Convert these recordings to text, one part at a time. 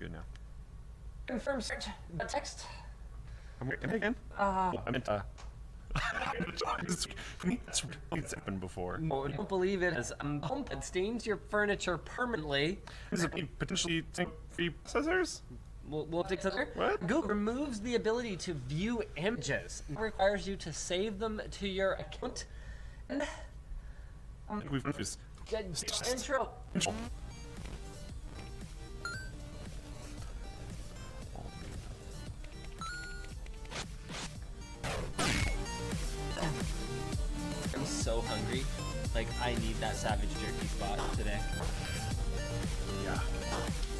good now. Confirm search. The text. I'm waiting again. I meant it's happened before. No, don't believe it. As HomePod stains your furniture permanently. Is it potentially free processors? We'll take to What? Google removes the ability to view images. It requires you to save them to your account. And We've confused. intro. I'm so hungry. Like, I need that Savage Jerky spot today. Yeah.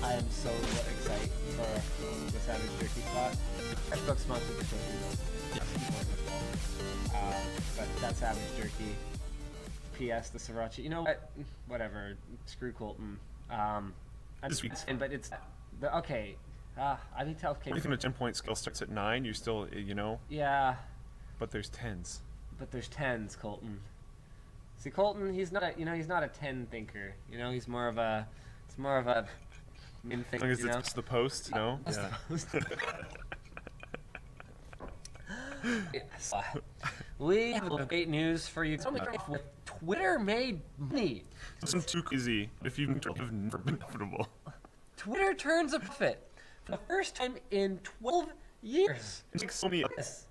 I am so excited for the Savage Jerky spot. Freshbook sponsored the show, you know. But that Savage Jerky. P.S. the Sriracha. You know what? Whatever. Screw Colton. But it's okay. I need to tell. Okay. Everything a 10-point scale starts at 9. You're still, you know. Yeah. But there's 10s. But there's 10s, Colton. See, Colton, he's not a 10 thinker. You know, he's more of a min thinker. As long as it's the post, no? Yeah. Yes. We have great news for you. With Twitter made money. This isn't too easy. If you have never been profitable. Twitter turns a profit for the first time in 12 years. It takes so many. Yes.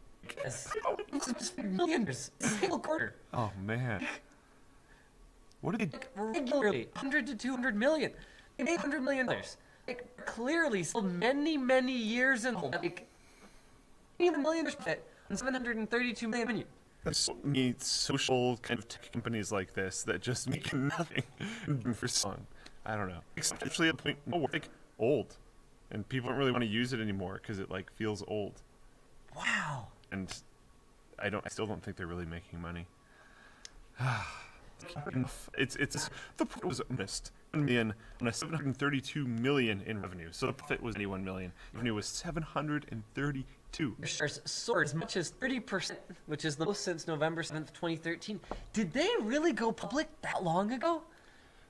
Millions a single quarter. Oh man. What did they? Regularly, 100 to 200 million. $800 million. Like, clearly, still many years in like, even million profit on 732 million revenue. There's so many social kind of tech companies like this that just make nothing for so long. I don't know. Except actually at the point, no, we're like old, and people don't really want to use it anymore because it like feels old. Wow. And I still don't think they're really making money. it's the profit was missed 1 million on a 732 million in revenue. So the profit was 91 million. Revenue was 732. Shares soared as much as 30%, which is the most since November 7th, 2013. Did they really go public that long ago?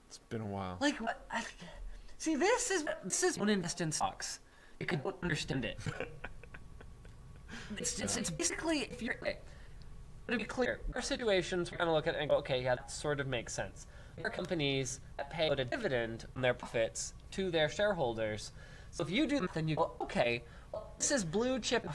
It's been a while. Like, what? See, this is when invest in stocks. You could understand it. It's basically, if you're, okay, to be clear, there are situations we're going to look at and go, okay, yeah, that sort of makes sense. There are companies that pay out a dividend on their profits to their shareholders. So if you do that, then you go, okay, well, this is blue chip.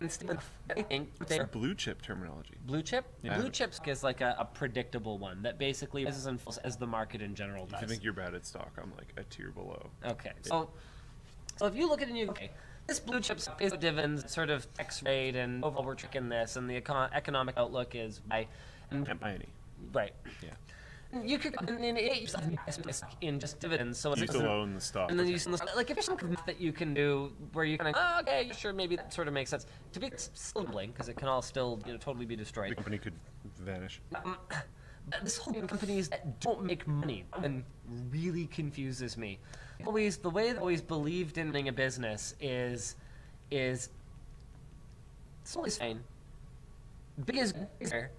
Instead of anything, What's the blue chip terminology? Blue chip? Yeah. Blue chip is like a predictable one that basically rises and falls as the market in general does. If you think you're bad at stock, I'm like a tier below. Okay, so if you look at it and you go, okay, this blue chip pays dividends, sort of tax rate, and overall we're tricking this, and the economic outlook is by. Can't buy any. Right. Yeah. You could in just dividends, so You still own the stock. and then you like if there's some that you can do where you kind of okay, sure, maybe that sort of makes sense. To be still because it can all still totally be The destroyed. company could vanish. But this whole companies that don't make money and really confuses me. The way they always believed in running a business is it's always fine. Big is there.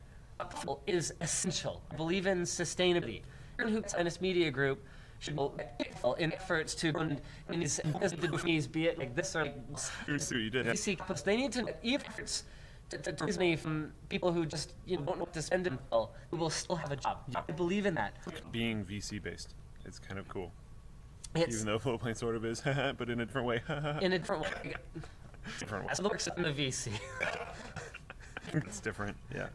Is essential. I believe in sustainability. Who's Media Group should go in efforts to run in these companies, be it like this or like You did. they need to even efforts to raise money from people who just don't know what to spend it on, who will still have a job. I believe in that. Being VC based, it's kind of cool. It's Even though Flowplane sort of is, but in a different way. in a different way. Different way. As it works in the VC. It's different. Yeah.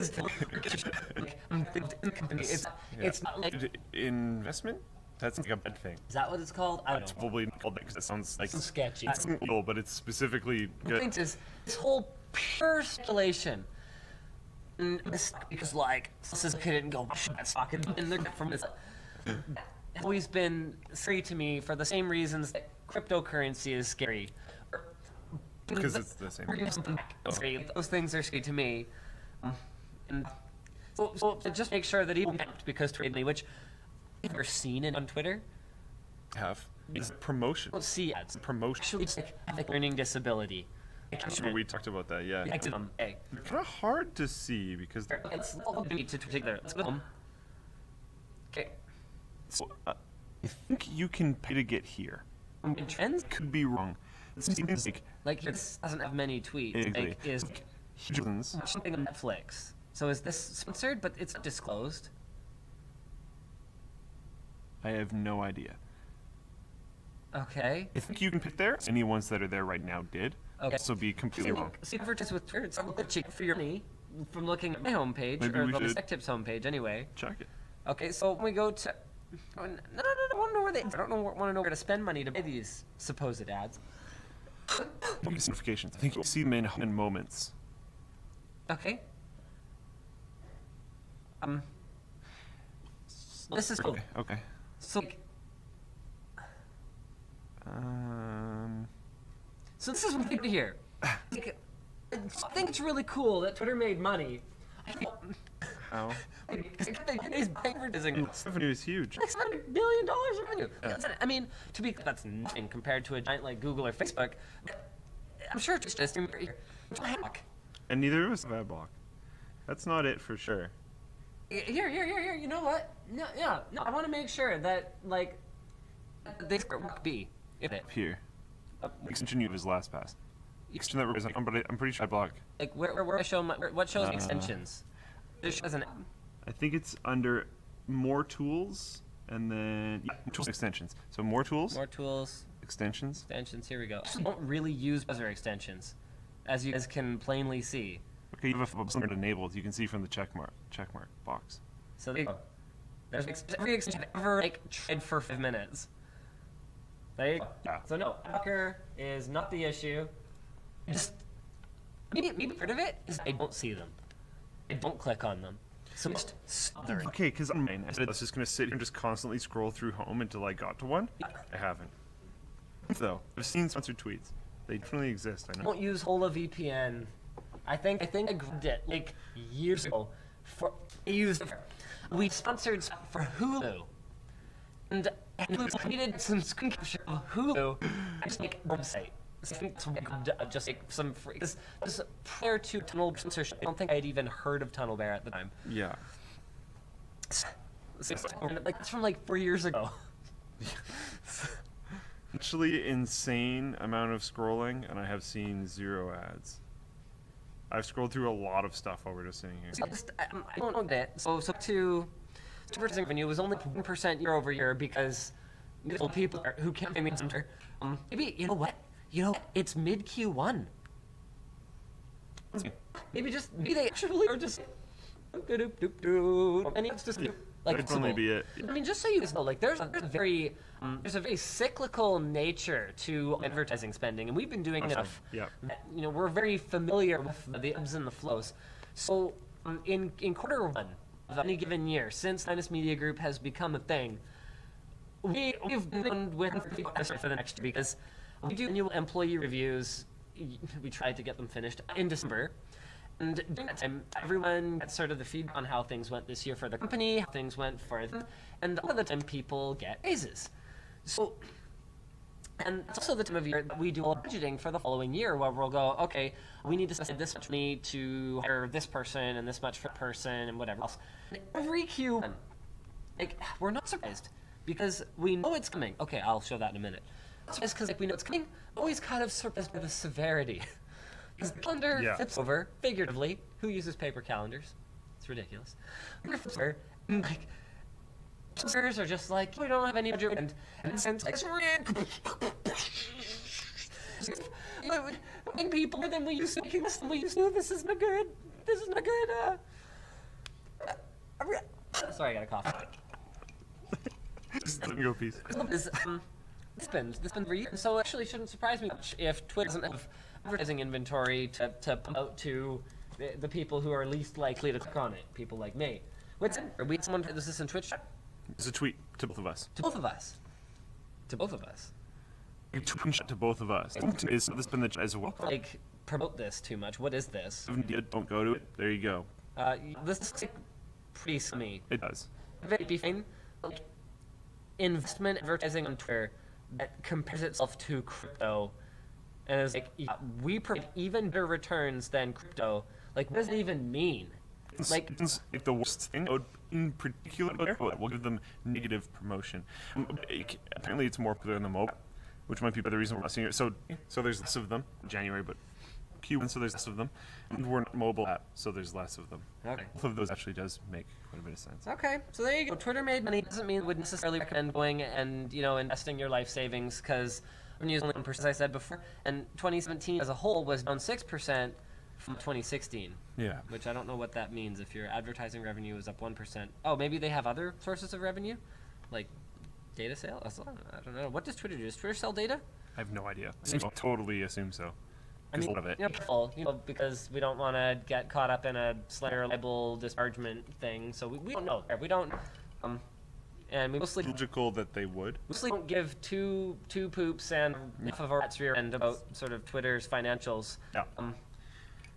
It's not like. Investment? That's like a bad thing. Is that what it's called? I It's don't know. probably not called that because it sounds like It's sketchy. it's illegal, but it's specifically The good. thing is, this whole pure speculation. And this because like this is kid and go that stock and they're from this. It's always been scary to me for the same reasons that cryptocurrency is scary. Because it's the same. Scary. Those things are scary to me. And so to just make sure that even because trade me, which I've never seen it on Twitter. Have. It's promotion. I don't see ads. Promotion. Actually, it's like learning disability. We talked about that, yeah. Hey. They're kind of hard to see because It's all need to together. Let's go home. Okay. so, I think you can pay to get here. trends. Could be wrong. It seems like This doesn't have many tweets. Exactly. Like, is dozens. something on Netflix. So is this sponsored, but it's not disclosed? I have no idea. Okay. I think you can pick there. Any ones that are there right now did. Okay. So be completely wrong. See, advertise with Twitter. It's glitching for your money from looking at my homepage, Maybe or we the should- Tech Tips homepage, anyway. Check it. Okay, so when we go to... No, I want to know where they... I don't want to know where to spend money to buy these supposed ads. Notifications. I think you'll see them in moments. Okay. This is cool. Okay. So, like, so this is one thing to hear. Like, I think it's really cool that Twitter made money. How? He's advertising. Revenue is huge. Like $7 billion revenue. I mean, to be that's nothing compared to a giant like Google or Facebook. I'm sure it's just here. And neither of us have ad block. That's not it for sure. Here. You know what? No. I want to make sure that like they work B. If it Here. Extension you have is LastPass. Extension that represents, but I'm pretty sure ad block. like where I show my what shows extensions. It shows an I think it's under more tools and then tools and extensions. So more tools, more tools, extensions. extensions. Here we go. I don't really use browser extensions, as you guys can plainly see. Okay, you have a something enabled. You can see from the check mark box. So there you go. There's every extension I've ever like tried for 5 minutes. There you go. Yeah. So no, Docker is not the issue. Just maybe part of it is I don't see them. I don't click on them. So just smothering. Okay, because on mine, I said I was just gonna sit here and just constantly scroll through home until I got to one. I haven't. Though I've seen sponsored tweets. They definitely exist. I know. Don't use Hola VPN. I think I grabbed it like years ago. I used it. We sponsored for Hulu, and we needed some screen capture of Hulu. I just like website. So I think that's why I grabbed, just like some free. This prior to Tunnel censorship, I don't think I'd even heard of Tunnel Bear at the time. Yeah. Like it's from like 4 years ago. Actually, insane amount of scrolling, and I have seen 0 ads. I've scrolled through a lot of stuff while we're just sitting here. I don't know that. So to advertising revenue was only 1% year over year because people who can't pay me center. Maybe you know what? It's mid Q1. Maybe they actually are just and it's just like That'd probably be it. I mean, just so you guys know, like there's a very cyclical nature to advertising spending, and we've been doing enough. Yeah. That, we're very familiar with the ebbs and the flows. So in quarter one of any given year, since Linus Media Group has become a thing, we've been with for the next year because we do annual employee reviews. We tried to get them finished in December. And during that time, everyone gets sort of the feedback on how things went this year for the company, how things went for them, and a lot of the time people get raises. So, and it's also the time of year that we do all budgeting for the following year, where we'll go, okay, we need to spend this much money to hire this person and this much for that person and whatever else. And every Q1, like, we're not surprised because we know it's coming. Okay, I'll show that in a minute. It's because we know it's coming, but always kind of surprised by the severity. Because the calendar flips over, figuratively. Who uses paper calendars? It's ridiculous. Flips over, and like, calendars are just like, we don't have any budget, and since like, making people more than we used to, making this than we used to. This is not good. This is not good. Sorry, I got a cough. Just let me go, peace. This been for years, so it actually shouldn't surprise me much if Twitter doesn't have advertising inventory to pump out to the people who are least likely to click on it, people like me. We had someone put this in Twitch chat? It's a tweet to both of us. To both of us. To both of us. A tweet to both of us. Is this been the as well? Like, promote this too much. What is this? Don't go to it. There you go. This looks like pretty scummy. It does. Very be fine. Like, investment advertising on Twitter that compares itself to crypto. And it's like, yeah, we provide even better returns than crypto. Like, what does it even mean? It's like the worst thing. In particular, we'll give them negative promotion. Apparently, it's more popular in the mobile. which might be the reason we're not seeing it. So there's less of them in January, but Q1, so there's less of them. And we're not a mobile app, so there's less of them. Okay. Both of those actually does make quite a bit of sense. Okay, so there you go. Twitter made money. Doesn't mean it would necessarily recommend going and, investing your life savings, because revenue is only 1%, as I said before, and 2017 as a whole was down 6% from 2016. Yeah. Which I don't know what that means if your advertising revenue is up 1%. Oh, maybe they have other sources of revenue? Like data sale? I don't know. What does Twitter do? Does Twitter sell data? I have no idea. I totally assume so. I mean, a lot of it. Because we don't want to get caught up in a Slayer libel disparagement thing, so we don't know. We don't, and we mostly Logical that they would. don't give two poops and half of our rat's rear end about sort of Twitter's financials. Yeah.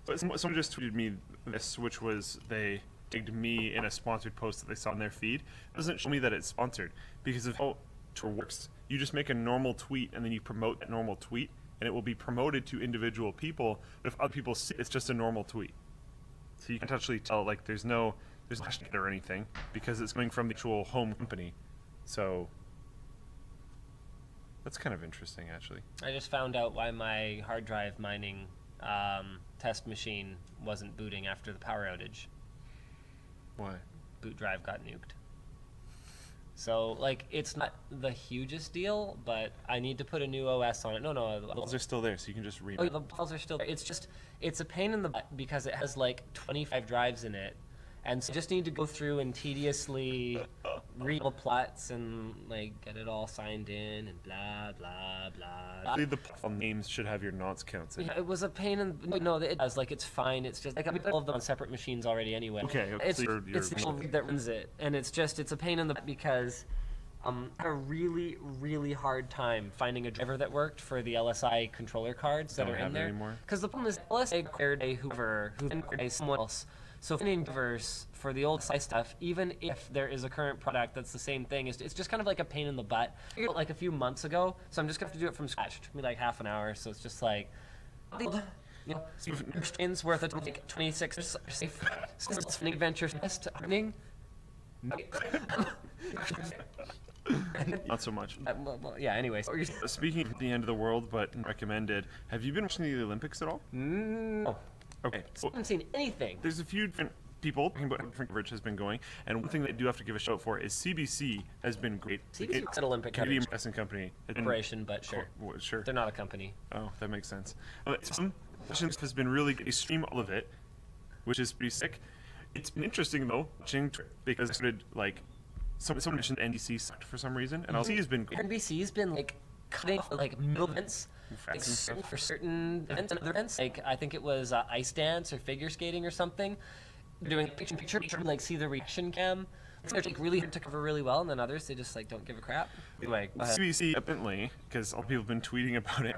But someone just tweeted me this, which was they tagged me in a sponsored post that they saw in their feed. It doesn't show me that it's sponsored, because of how Twitter works. You just make a normal tweet and then you promote that normal tweet, and it will be promoted to individual people. But if other people see it, it's just a normal tweet. So you can't actually tell, like, there's no hashtag or anything, because it's coming from the actual home company. So that's kind of interesting, actually. I just found out why my hard drive mining test machine wasn't booting after the power outage. Why? Boot drive got nuked. So, like, it's not the hugest deal, but I need to put a new OS on it. No, The files are still there, so you can just read oh, it. the files are still there. It's a pain in the butt because it has, like, 25 drives in it. And so I just need to go through and tediously read all plots and, like, get it all signed in and blah, blah, blah. The platform names should have your nonce counts in. Yeah, it was a pain in no, it does. Like, it's fine. It's just, like, I've got all of them on separate machines already anyway. Okay, It's, so you're it's the actual read that runs it. And it's a pain in the butt because I had a really, really hard time finding a driver that worked for the LSI controller cards that Don't are have in it there. anymore? Because the problem is LSI acquired a Hoover, who then acquired a someone else. So finding drivers for the old SI stuff, even if there is a current product that's the same thing, it's just kind of like a pain in the butt. I figured it like a few months ago, so I'm just going to have to do it from scratch. It took me like half an hour, so it's just like, strains worth of like 26 safe. Spinning adventures best happening. Not so much. Well, yeah, anyways. Speaking of the end of the world, but recommended, have you been watching the Olympics at all? No. Okay, so I haven't seen anything. there's a few different people talking about how different coverage has been going, and one thing that I do have to give a shout out for is CBC has been great. CBC is an Olympic Canadian coverage. Broadcasting Company. has been- Corporation, but sure. Sure. They're not a company. Oh, that makes sense. Some questions has been really good. They stream all of it, which is pretty sick. It's been interesting though, watching because I started like someone mentioned NBC sucked for some reason, and LC has been great. NBC's been like cutting off like middle events, like and stuff. for certain events and other events. Like I think it was ice dance or figure skating or something. Doing picture, like see the reaction cam. They're like really hard to cover really well, and then others they just like don't give a crap. Anyway, go ahead. CBC evidently, because all people have been tweeting about it.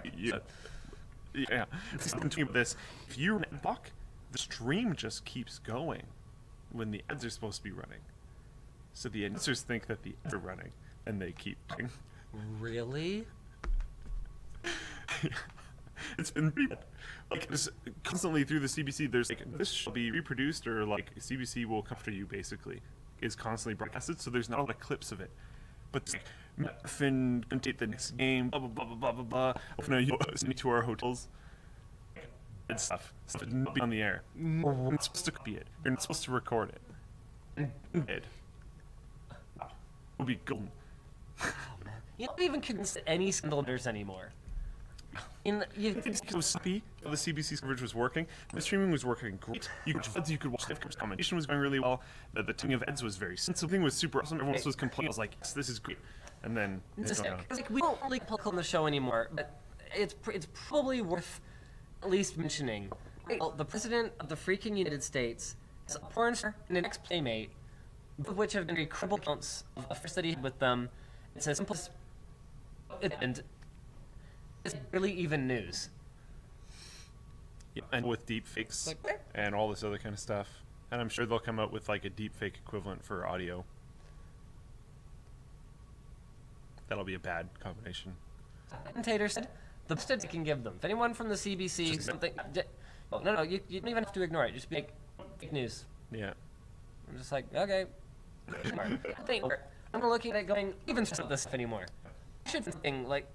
Yeah, I've been tweeting about this. If you're an ad block, the stream just keeps going when the ads are supposed to be running. So the announcers think that the ads are running, and they keep going. Really? It's been pretty bad. Like, it's constantly through the CBC, there's like, this shall be reproduced, or like, CBC will come after you, basically, is constantly broadcasted, so there's not a lot of clips of it. But it's like, Muffin, date the next game, blah, blah, blah, blah, blah, blah, blah. No, you send me to our hotels. And stuff. Stuff that not be on the air. You're not supposed to copy it. You're not supposed to record it. It would be golden. You don't even consider any scandalers anymore. It was happy the CBC's coverage was working. The streaming was working great. You could watch the commentation was going really well. The timing of ads was very sensible. Everything was super awesome. Everyone else was complaining. I was like, yes, this is great. And then Like, we don't really political on the show anymore, but it's probably worth at least mentioning. Well, the president of the freaking United States is a porn star and an ex-playmate, both of which have been incredible accounts of affairs that he had with them. It's as simple as and it's barely even news. Yeah, and with deep fakes Like, and all this other kind of stuff. And I'm sure they'll come out with like a deep fake equivalent for audio. That'll be a bad combination. Commentator said the best they can give them. If anyone from the CBC something, no, you don't even have to ignore it. Just be like fake news. Yeah. I'm just like, okay. I'm not looking at it going even stuff this stuff anymore. I should something like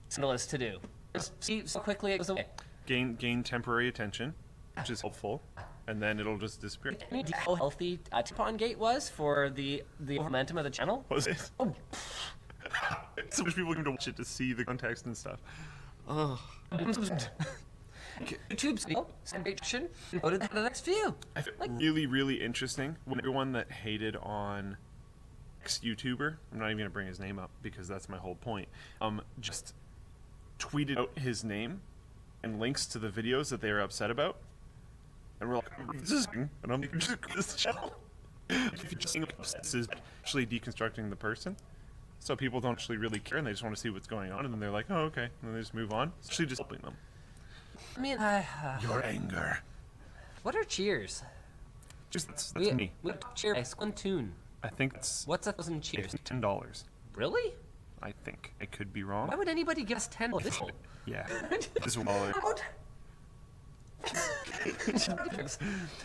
Scandalous to do. Just see so quickly it goes away. Gain temporary attention, which is helpful, and then it'll just disappear. How healthy Tippon Gate was for the momentum of the channel? Was it? Oh, So much people came to watch it to see the context and stuff. Oh. YouTube's video, sensation, go to the next view. I find it really interesting when everyone that hated on ex-YouTuber, I'm not even going to bring his name up because that's my whole point, just tweeted out his name and links to the videos that they were upset about. And we're like, this is, and I'm like, just this channel. If you're just seeing upset, this is actually deconstructing the person. So people don't actually really care and they just want to see what's going on, and then they're like, oh, okay. And then they just move on. It's actually just helping them. I mean, Your anger. what are cheers? Just, that's We me. cheer one tune. I think it's What's 1,000 cheers? $10. Really? I think. I could be wrong. Why would anybody give us 10? Yeah. This wallet.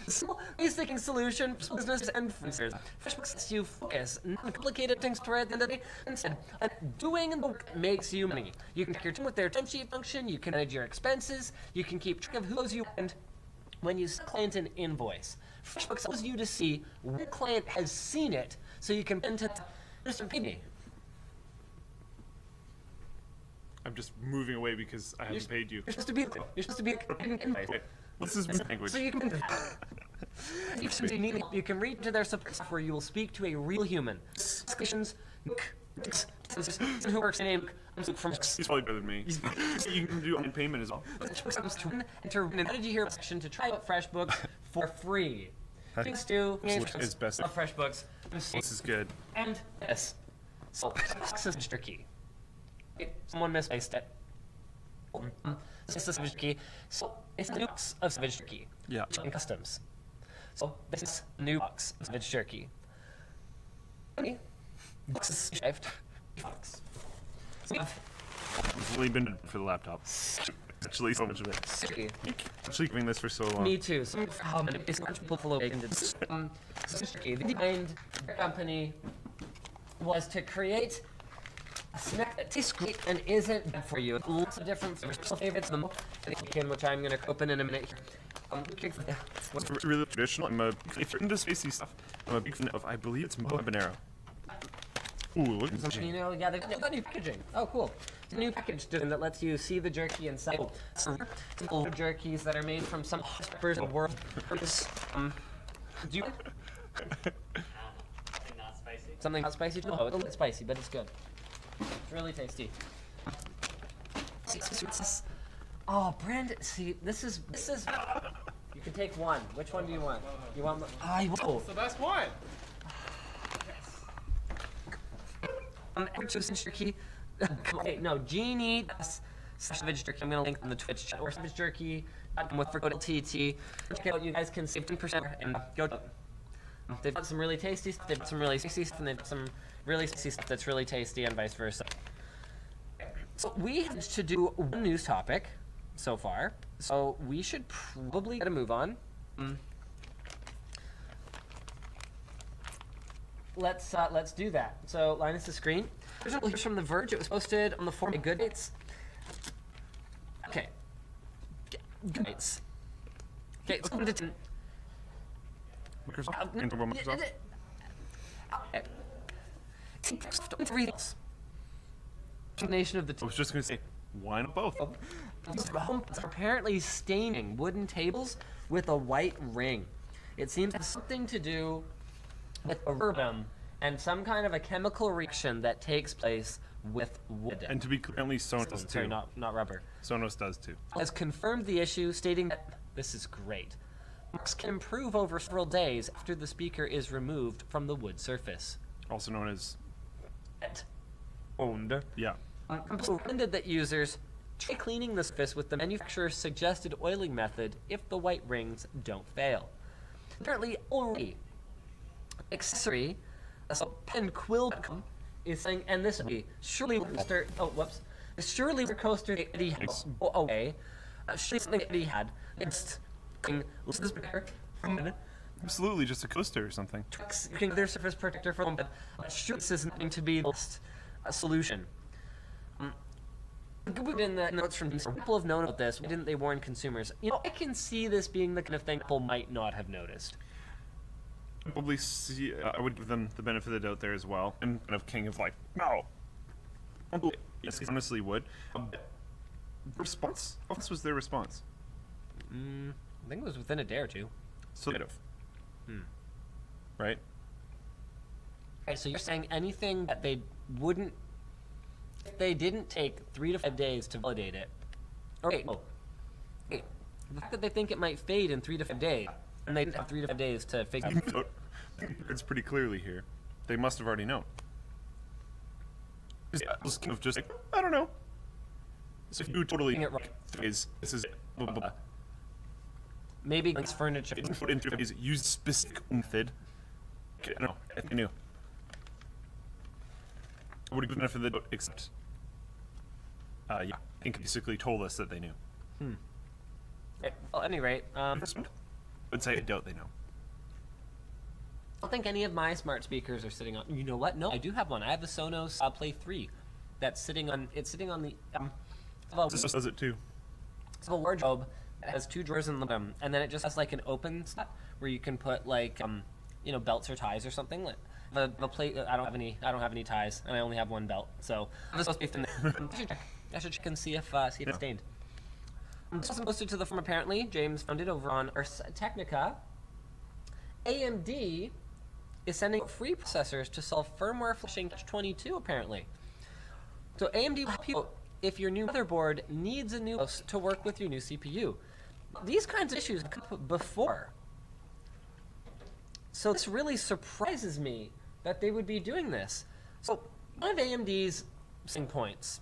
Simple, thinking solution for business and freelancers. FreshBooks lets you focus non-complicated things to at the end of the day. Instead, doing the work makes you money. You can track your time with their timesheet function. You can manage your expenses. You can keep track of who owes you. And when you send a client an invoice, FreshBooks allows you to see when client has seen it, so you can enter just pay me. I'm just moving away because I haven't paid you. You're supposed to be. You're supposed to be. Wait, this is my language. So you can. If you need help, you can reach to their support where you will speak to a real human. Questions. Who works in name? From. He's probably better than me. You can do online payment as well. Enter. And how did you hear a section to try out FreshBooks for free? Thanks to Is best. of FreshBooks. This is good. And yes. So this is tricky. Someone misplaced it. This is Savage Turkey. So it's the new box of Savage Turkey. Yeah. In customs. So this is the new box of Savage Turkey. Box is shaved. Box. So we have It's only been for the laptop. Actually, so much of it. Turkey. Actually, doing this for so long. Me too. So it's much people follow it. Savage Turkey. Behind their company was to create a snack that tastes great and isn't bad for you. Lots of different favorites, which I'm going to open in a minute here. What's really traditional? If you're into spacey stuff, I'm a big fan of, I believe it's habanero. Ooh, look at You that. know, yeah, they've got new packaging. Oh, cool. It's a new package that lets you see the jerky inside. Some jerkies that are made from some peppers of the world. Do you Not spicy. something not spicy? No, it's a little spicy, but it's good. It's really tasty. Oh, Brandon, see, this is. You can take one. Which one do you want? You want? Oh, The best one. Savage Jerky. Wait, no, Genie. Savage Jerky. I'm gonna link in the Twitch chat or Savage Jerky with for code TT. Check out. You guys can save 10% and go. They've got some really tasty stuff. They've got some really spicy stuff, and they've got some really spicy stuff that's really tasty, and vice versa. So we had to do one news topic so far. So we should probably get a move on. Let's do that. So Linus the screen. Here's from The Verge. It was posted on the forum. Good dates. Okay. Good dates. Okay, let's go to Microsoft? Can you talk about Microsoft? okay. Microsoft 3 things. Combination of the I two. was just going to say, why not both? Homes are apparently staining wooden tables with a white ring. It seems to have something to do with a rhythm and some kind of a chemical reaction that takes place with wood. And to be clear, only Sonos does Sorry, too. not rubber. Sonos does too. Has confirmed the issue, stating that this is great. Marks can improve over several days after the speaker is removed from the wood surface. Also known as Owned. yeah. So recommended that users try cleaning the surface with the manufacturer's suggested oiling method if the white rings don't fail. Apparently, already accessory, so penquill.com is saying, and this would be surely coaster. Oh, whoops! Surely the coaster that Eddie had go away. Surely something Eddie had. It's this pair from Absolutely, just a coaster or something. Twix, you can get their surface protector for them, but sure this isn't going to be the solution. In the notes from people have known about this. Why didn't they warn consumers? I can see this being the kind of thing people might not have noticed. Probably see. I would give them the benefit of the doubt there as well, and kind of king of like, no. Yes, I honestly would. Response? What was their response? I think it was within a day or two. So right? Okay, so you're saying anything that they wouldn't, if they didn't take 3 to 5 days to validate it. Okay, no. Okay. The fact that they think it might fade in 3 to 5 days, and they didn't have 3 to 5 days to figure it out. It's pretty clearly here. They must have already known. Yeah, it was kind of just like, I don't know. So if you totally Getting it right. this is blah, blah, blah. Maybe it's furniture. It put into is use specific method. Okay, no, I knew. I would have given it for the doubt, except yeah, I think it basically told us that they knew. Okay, well, at any rate, I Would say I doubt they know. don't think any of my smart speakers are sitting on. You know what? No, I do have one. I have the Sonos Play 3 that's sitting on. It's sitting on the. This does it too. It's a wardrobe. It has 2 drawers in the bottom, and then it just has like an open spot where you can put like belts or ties or something. Like the plate. I don't have any ties, and I only have 1 belt. So I'm supposed to be there. I should check and see if it's stained. This wasn't posted to the forum apparently. James found it over on Ars Technica. AMD is sending out free processors to solve firmware flashing catch-22 apparently. So AMD will help you out if your new motherboard needs a new host to work with your new CPU. These kinds of issues have come up before. So this really surprises me that they would be doing this. So one of AMD's selling points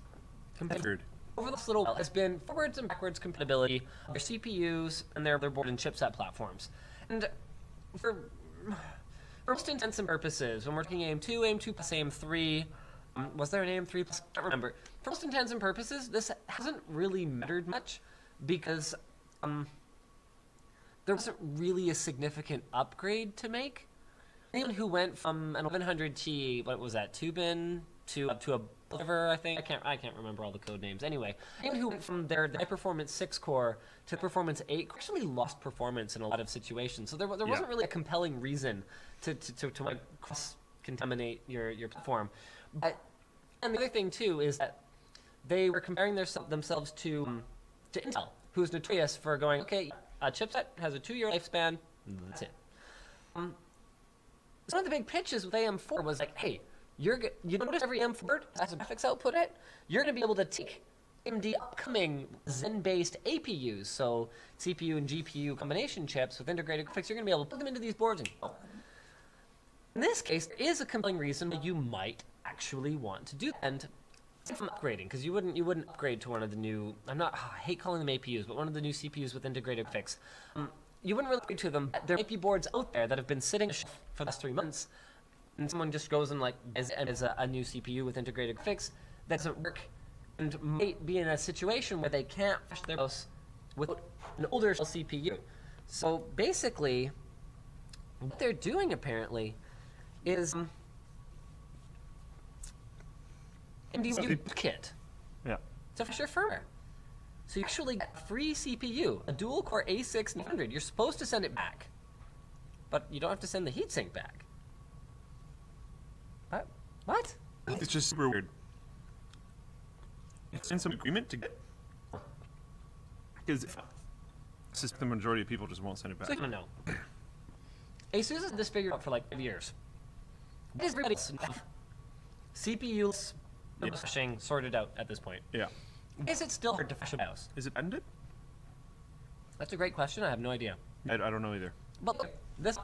over this little while has been forwards and backwards compatibility of their CPUs and their board and chipset platforms. And for most intents and purposes, when we're talking AM2, AM2 plus AM3, was there an AM3 plus? I don't remember. For most intents and purposes, this hasn't really mattered much because there wasn't really a significant upgrade to make. Anyone who went from an 1100T, what was that, 2-bin to a whatever, I think. I can't remember all the code names. Anyway, anyone who went from their high performance 6 core to performance 8 core actually lost performance in a lot of situations. So there wasn't really a compelling reason to like cross-contaminate your platform. But and the other thing too is that they were comparing themselves to Intel, who's notorious for going, okay, a chipset has a 2-year lifespan, that's it. One of the big pitches with AM4 was like, hey, you notice every AM4 board has a graphics output in it? You're going to be able to take AMD upcoming Zen-based APUs, so CPU and GPU combination chips with integrated graphics. You're going to be able to plug them into these boards and go. In this case, there is a compelling reason why you might actually want to do that. And from upgrading, because you wouldn't upgrade to one of the new. I hate calling them APUs, but one of the new CPUs with integrated graphics. You wouldn't really upgrade to them. There might be boards out there that have been sitting for the last 3 months, and someone just goes and like as a new CPU with integrated graphics that doesn't work, and might be in a situation where they can't flash their house with an older CPU. So basically, what they're doing apparently is AMD kit. Yeah. To flash your firmware. So you actually get a free CPU, a dual-core A6 900. You're supposed to send it back, but you don't have to send the heatsink back. What? It's just super weird. It's in some agreement to get, because the majority of people just won't send it back. So no. ASUS has this figured out for like 5 years. What is everybody have CPU flashing sorted out at this point? Yeah. Is it still hard to flash a BIOS? Is it ended? That's a great question. I have no idea. I don't know either. But look, this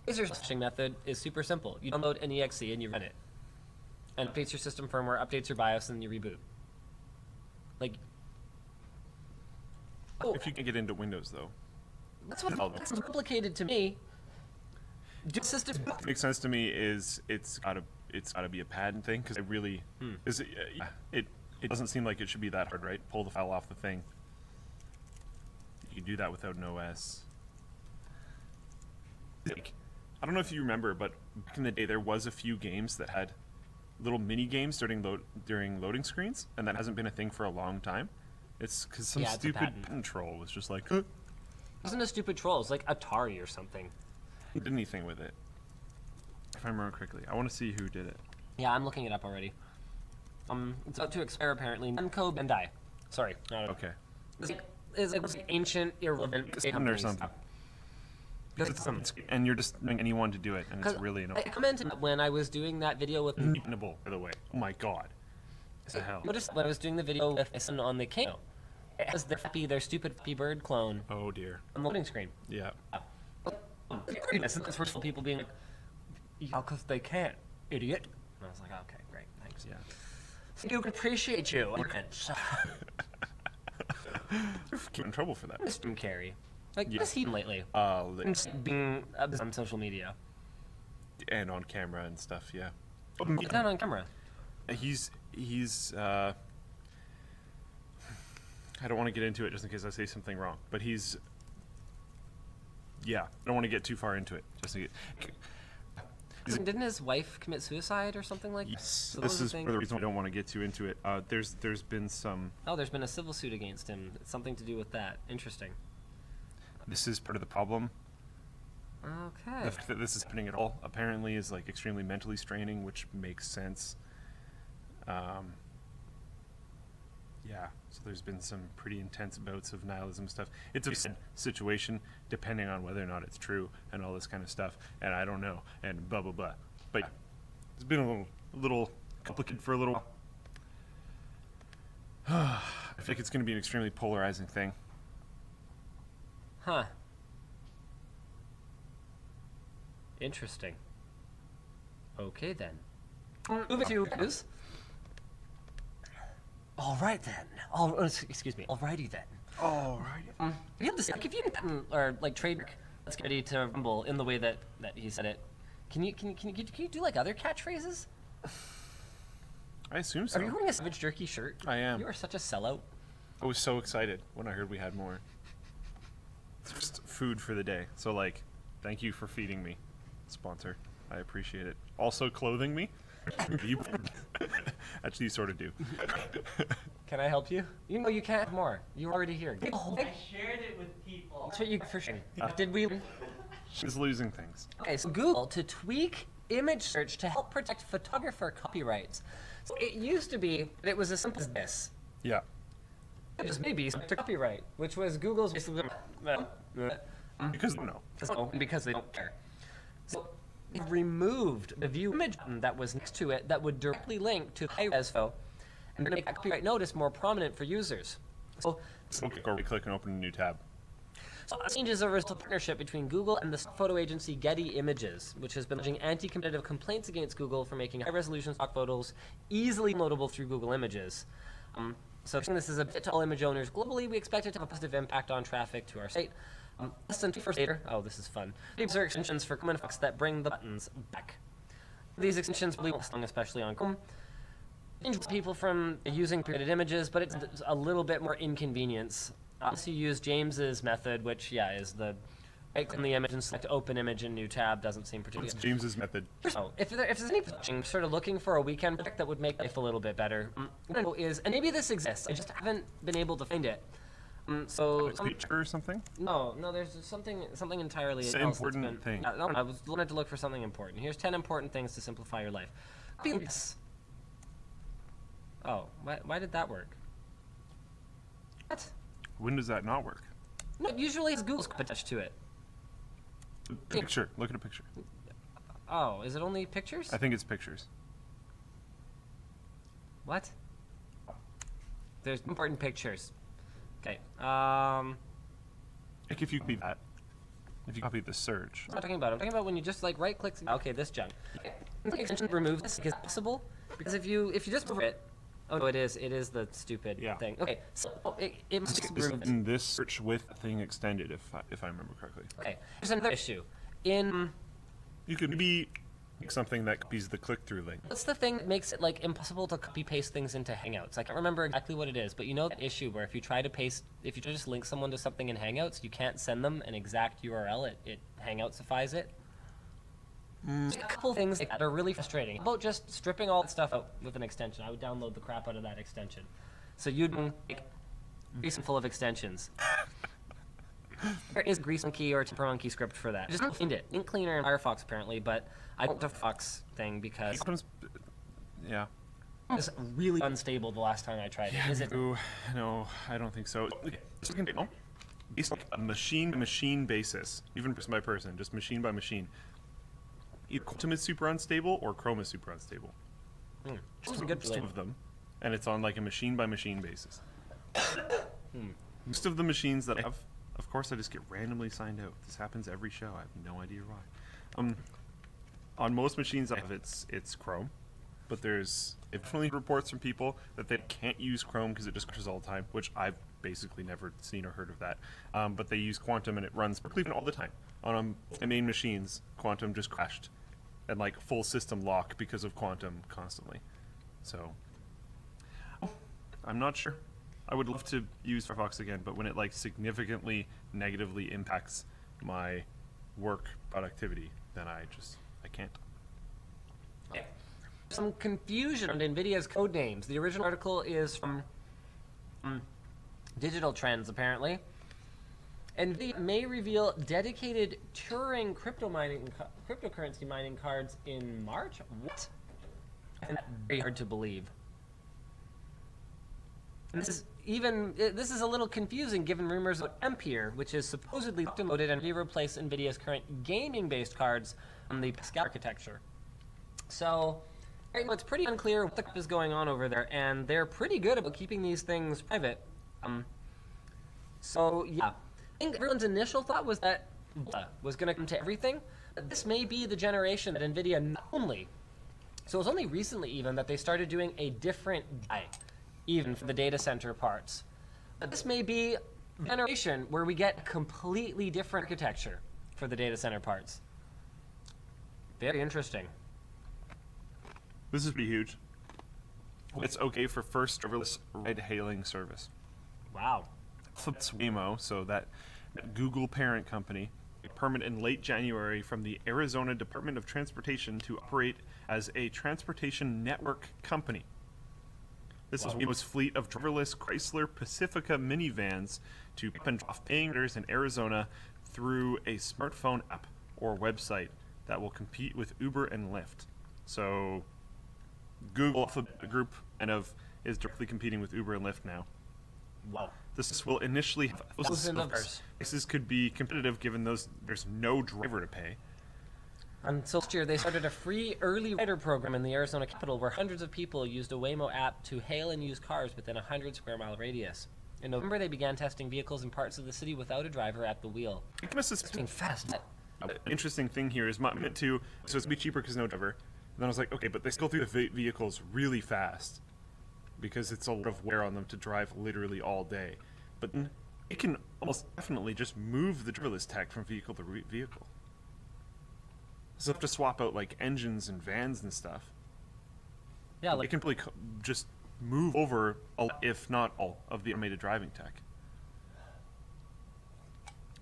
Acer's flashing method is super simple. You download an exe and you run it. And updates your system firmware, updates your BIOS, and you reboot. Like, If you can get into Windows, though. That's what's complicated to me. Do system What makes sense to me is it's gotta be a patent thing, because it doesn't seem like it should be that hard, right? Pull the file off the thing. You can do that without an OS. Like, I don't know if you remember, but back in the day there was a few games that had little mini games during loading screens, and that hasn't been a thing for a long time. It's because some Yeah, it's a stupid patent. patent troll was just like, It wasn't a stupid troll. It's like Atari or something. did anything with it. If I remember correctly, I want to see who did it. Yeah, I'm looking it up already. It's about to expire apparently. Namco Bandai. Sorry. No. Okay. It's like ancient, irrelevant Or companies. something. And you're just getting anyone to do it, and it's really I annoying. commented when I was doing that video with. Unbeatable, by the way. Oh my god. What the hell? Noticed when I was doing the video with Ison on the Kano. It has their stupid Flappy Bird clone Oh dear. on the loading screen. Yeah. That's first of people being like, yeah, because they can't, idiot. And I was like, okay, great, thanks. Yeah. You can appreciate you. Get in trouble for that. Mr. Carey. Like, Yeah. what's he been lately? Being on social media. And on camera and stuff. Yeah. Get down on camera. He's I don't want to get into it just in case I say something wrong, but he's I don't want to get too far into it just in case. Didn't his wife commit suicide or something like that? Yes, So this those is are part of the reason I don't want to get too into it. There's been some. Oh, there's been a civil suit against him. It's something to do with that. Interesting. This is part of the problem. Okay. The fact that this is happening at all apparently is like extremely mentally straining, which makes sense. Yeah, so there's been some pretty intense bouts of nihilism stuff. It's a sad situation, depending on whether or not it's true, and all this kind of stuff. And I don't know, and blah blah blah. But yeah, it's been a little complicated for a little while. I think it's going to be an extremely polarizing thing. Huh. Interesting. Okay then. Moving to news. All right then. Excuse me. Alrighty then. Alright. We have this. Like, if you or like trademark, let's get ready to rumble in the way that he said it. Can you do like other catchphrases? I assume so. Are you wearing a Savage Jerky shirt? I am. You are such a sellout. I was so excited when I heard we had more. It's just food for the day. So like, thank you for feeding me, sponsor. I appreciate it. Also clothing me. Actually, you sort of do. Can I help you? You know you can't have more. You're already here. I shared it with people. That's what you get for sharing. Did we? She's losing things. Okay, so Google to tweak image search to help protect photographer copyrights. So it used to be that it was as simple as this. Yeah. It just maybe to copyright, which was Google's basically Because no. because they don't care. So it removed the view image button that was next to it that would directly link to the high-res photo and make that copyright notice more prominent for users. So Okay, or we click and open a new tab. this change is a result of a partnership between Google and the photo agency Getty Images, which has been lodging anti-competitive complaints against Google for making high-resolution stock photos easily loadable through Google Images. So this is a bit to all image owners globally. We expect it to have a positive impact on traffic to our site. Less than 2 hours later, oh, this is fun. These are extensions for Chrome and Fox that bring the buttons back. These extensions really last long, especially on Chrome. Changes people from using created images, but it's a little bit more inconvenience. Unless you use James's method, which, yeah, is the right-click on the image and select open image in new tab, doesn't seem particularly It's James's method. so, if there's any watching, sort of looking for a weekend project that would make life a little bit better, what I know is, and maybe this exists, I just haven't been able to find it. Feature or something? No, there's something entirely It's else an that's important been- thing. No, I was wanted to look for something important. Here's 10 important things to simplify your life. Yes. Oh, why did that work? What? When does that not work? No, usually it's Google's attached to it. Picture. Look at a picture. Oh, is it only pictures? I think it's pictures. What? There's important pictures. Okay. Like if you copy that. If you copy the search. I'm not talking about. I'm talking about when you just like right click. Okay, this junk. Extension remove this because it's possible. Because if you just remove it, oh no, it is the stupid Yeah. thing. Okay, so it must just This, remove it. in this search with thing extended, if I remember correctly. Okay, there's another issue. In You could maybe make something that copies the click-through link. what's the thing that makes it like impossible to copy paste things into Hangouts? I can't remember exactly what it is, but you know that issue where if you try to just link someone to something in Hangouts, you can't send them an exact URL. It Hangoutsifies it. A couple things like that are really frustrating. How about just stripping all that stuff out with an extension? I would download the crap out of that extension. So you'd like grease full of extensions. There is a grease monkey or a temper monkey script for that. Just don't find it. Ink Cleaner in Firefox apparently, but I don't have the Fox thing because Yeah. it's really unstable the last time I tried it. Is it? Ooh, no, I don't think so. Okay, so we can do it's like a machine-to-machine basis, even person by person, just machine by machine. Either Quantum is super unstable or Chrome is super unstable. Those are good for Most later. of them, and it's on like a machine by machine basis. Most of the machines that I have, of course, I just get randomly signed out. This happens every show. I have no idea why. On most machines I have, it's Chrome, but there's definitely reports from people that they can't use Chrome because it just crashes all the time, which I've basically never seen or heard of that. But they use Quantum and it runs perfectly fine all the time. On the main machines, Quantum just crashed, and like full system lock because of Quantum constantly. So I'm not sure. I would love to use Firefox again, but when it like significantly negatively impacts my work productivity, then I can't. Okay. Some confusion on NVIDIA's code names. The original article is from Digital Trends, apparently. NVIDIA may reveal dedicated Turing cryptocurrency mining cards in March? What? I find that very hard to believe. And this is a little confusing given rumors about Ampere, which is supposedly loaded and replace NVIDIA's current gaming-based cards on the Pascal architecture. So, right now it's pretty unclear what the crap is going on over there, and they're pretty good about keeping these things private. So yeah, I think everyone's initial thought was that Volta was going to come to everything. This may be the generation that NVIDIA not only. So it was only recently even that they started doing a different die, even for the data center parts. But this may be the generation where we get a completely different architecture for the data center parts. Very interesting. This is pretty huge. It's okay for first serverless ride-hailing service. Wow. It's Waymo, so that Google parent company, a permit in late January from the Arizona Department of Transportation to operate as a transportation network company. This is Waymo's fleet of driverless Chrysler Pacifica minivans to pick up and drop paying riders in Arizona through a smartphone app or website that will compete with Uber and Lyft. So Google Alphabet Group kind of is directly competing with Uber and Lyft now. Wow. This will initially have Thousands of cars. Prices could be competitive given there's no driver to pay. Until last year, they started a free early rider program in the Arizona capital where hundreds of people used a Waymo app to hail and use cars within a 100-square-mile radius. In November, they began testing vehicles in parts of the city without a driver at the wheel. It's being fast. Interesting thing here is my minute two, so it's be cheaper because no driver. And then I was like, okay, but they still do the vehicles really fast because it's a lot of wear on them to drive literally all day. But it can almost definitely just move the driverless tech from vehicle to vehicle. So you have to swap out like engines and vans and stuff. Yeah, It like can probably just move over, if not all, of the automated driving tech.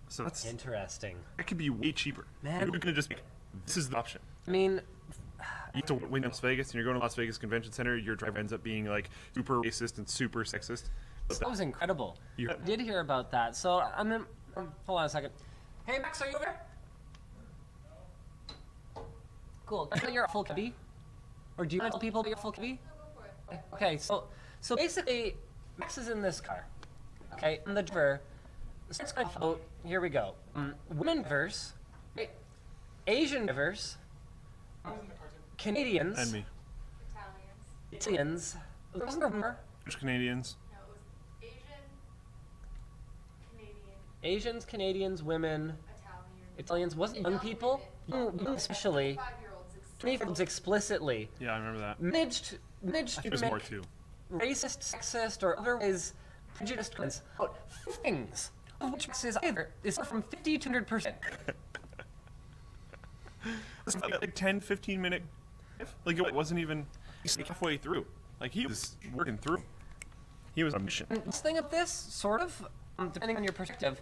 So that's interesting. that could be way cheaper. Man. You're gonna just this is the option. I mean, You have to win in Las Vegas, and you're going to Las Vegas Convention Center. Your driver ends up being like super racist and super sexist. But that was incredible. You- I did hear about that. So I'm in. Hold on a second. Hey Max, are you over there? Cool. Can I tell you're a full cubby? Or do you want to tell people that you're full cubby? Okay, so basically, Max is in this car. Okay, and the driver. Here we go. Women drivers, right? Asian drivers, Canadians, and me, Italians. which Canadians? No, it was Asian, Canadian, Asians, Canadians, women, Italian. Italians. Wasn't young people? Young especially. 5-year-olds. Explicitly Yeah, I remember that. managed to There's more make too. racist, sexist, or otherwise prejudiced comments about things, of which Max is either is from 50 to 100%. Listen, like 10, 15 minute. Like it wasn't even he's like halfway through. Like he was working through. He was on a mission. And this thing of this, sort of, depending on your perspective,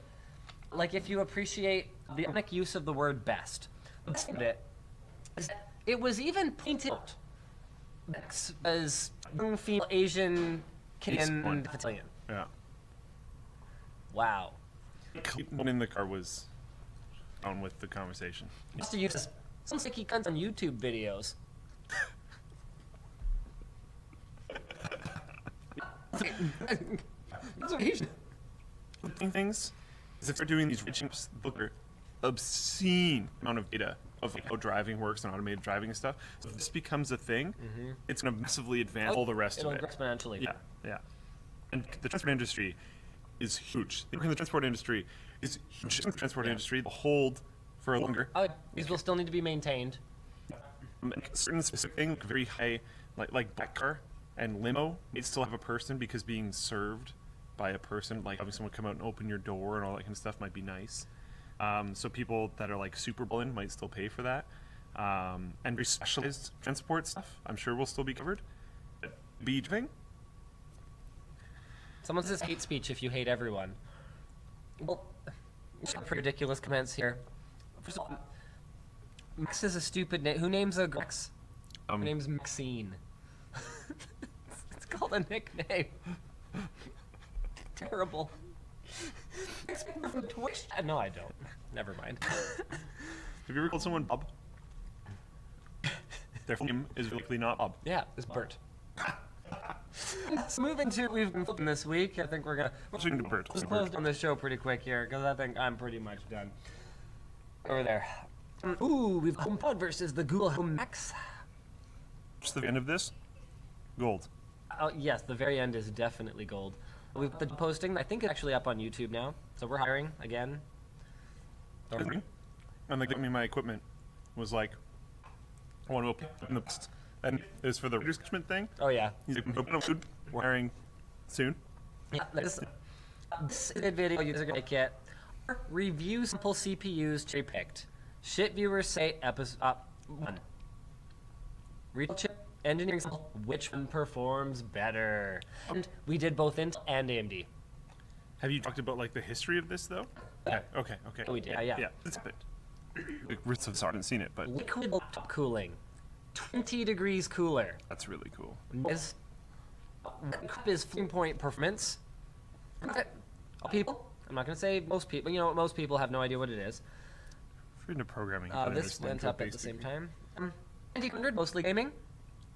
like if you appreciate the ironic use of the word best. The best of it It was even pointed out that as young female Asian Canadian one. battalion. Yeah. Wow. One in the car was on with the conversation. He used to use this. Sounds like he cuts on YouTube videos. That's what he should. Things is if they're doing these rich look at obscene amount of data of like, how driving works and automated driving and stuff. So if this becomes a thing, it's going to massively advance all the rest It'll of it. grow exponentially. Yeah, yeah. And the transport industry is huge. The transport industry is huge. The transport industry will hold for longer. Oh, these will still need to be maintained. Certain specific thing, like very high, like black car and limo, may still have a person because being served by a person, like having someone come out and open your door and all that kind of stuff might be nice. So people that are like super ballin might still pay for that. And very specialized transport stuff, I'm sure will still be covered. But beaching, Someone says hate speech if you hate everyone. Well, some pretty ridiculous comments here. First of all, Max is a stupid name. Who names a Grex? Her name's Maxine. It's called a nickname. Terrible. Expect her from Twitch. No, I don't. Never mind. have you ever called someone Bob? Their full name is likely not Bob. Yeah, it's Bert. So moving to we've been flipping this week. I think we're gonna Swing to Bert. just close down this show pretty quick here because I think I'm pretty much done. Over there. Ooh, we've HomePod versus the Google Home Max. Just the end of this, gold. Oh yes, the very end is definitely gold. We've got the posting. I think it's actually up on YouTube now. So we're hiring again. And they gave me my equipment. Was like, I want to open the post. And it was for the reader's catchment thing. Oh yeah. He's like, open up food. We're hiring soon. Yeah, this is a good video you guys are gonna make it. Review simple CPUs cherry picked. Shit viewers say episode 1. Real chip engineering sample. Which one performs better? And we did both Intel and AMD. Have you talked about like the history of this though? Yeah. Okay. We did, yeah. Yeah. It's a bit. Like, Ritz of haven't seen it, but Liquid laptop cooling, 20 degrees cooler. that's really cool. Is floating point performance. All people. I'm not gonna say most people. You know, most people have no idea what it is. If you're into programming, you can This understand went code up at the base same degree. time. 200, mostly gaming.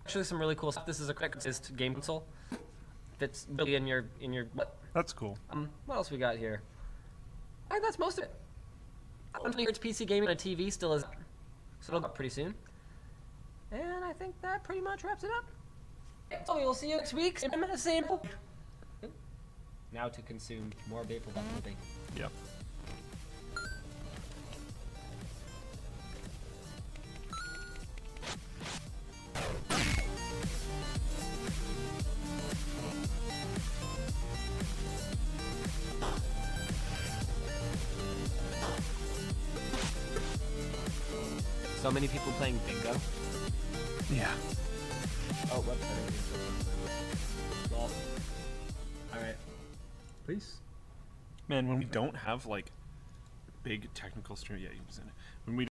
Actually, some really cool stuff. This is a quick-assist game console. Fits really in your what? That's cool. What else we got here? I think that's most of it. 120 Hz PC gaming on a TV still is, so it'll go up pretty soon. And I think that pretty much wraps it up. So we will see you next week. Same. Now to consume more Maple Bacon. Yeah. So many people playing bingo. Yeah. Oh, website. Well, all right. Peace. Man, when we don't have like big technical stream, yeah, he was in it. When we